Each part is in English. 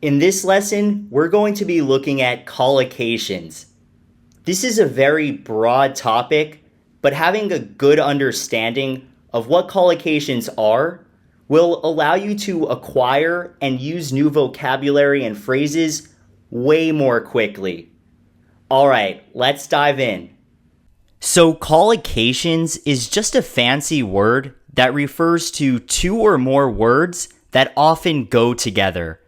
In this lesson, we're going to be looking at collocations. This is a very broad topic, but having a good understanding of what collocations are will allow you to acquire and use new vocabulary and phrases way more quickly. All right, let's dive in. So collocations is just a fancy word that refers to two or more words that often go together.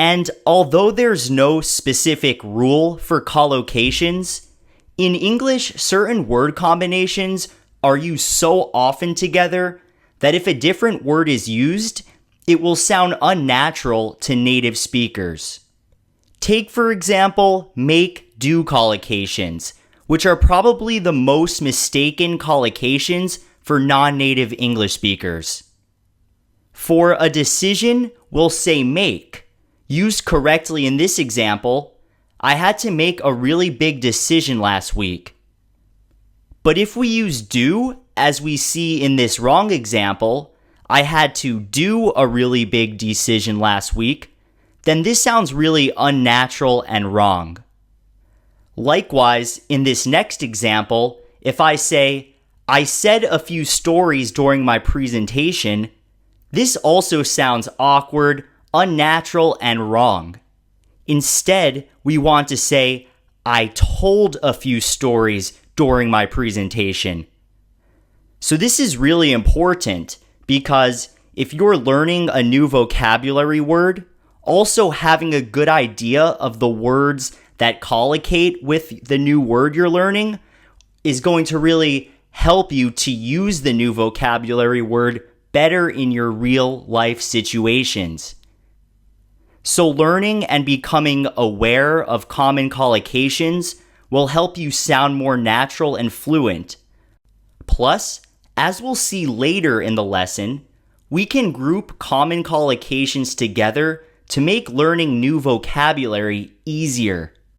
And although there's no specific rule for collocations, in English, certain word combinations are used so often together that if a different word is used, it will sound unnatural to native speakers. Take, for example, make-do collocations, which are probably the most mistaken collocations for non-native English speakers. For a decision, we'll say make. Used correctly in this example, I had to make a really big decision last week. But if we use do, as we see in this wrong example, I had to do a really big decision last week, then this sounds really unnatural and wrong. Likewise, in this next example, if I say, I said a few stories during my presentation, this also sounds awkward, unnatural, and wrong. Instead, we want to say, I told a few stories during my presentation. So this is really important because if you're learning a new vocabulary word, also having a good idea of the words that collocate with the new word you're learning is going to really help you to use the new vocabulary word better in your real life situations. So learning and becoming aware of common collocations will help you sound more natural and fluent. Plus, as we'll see later in the lesson, we can group common collocations together to make learning new vocabulary easier.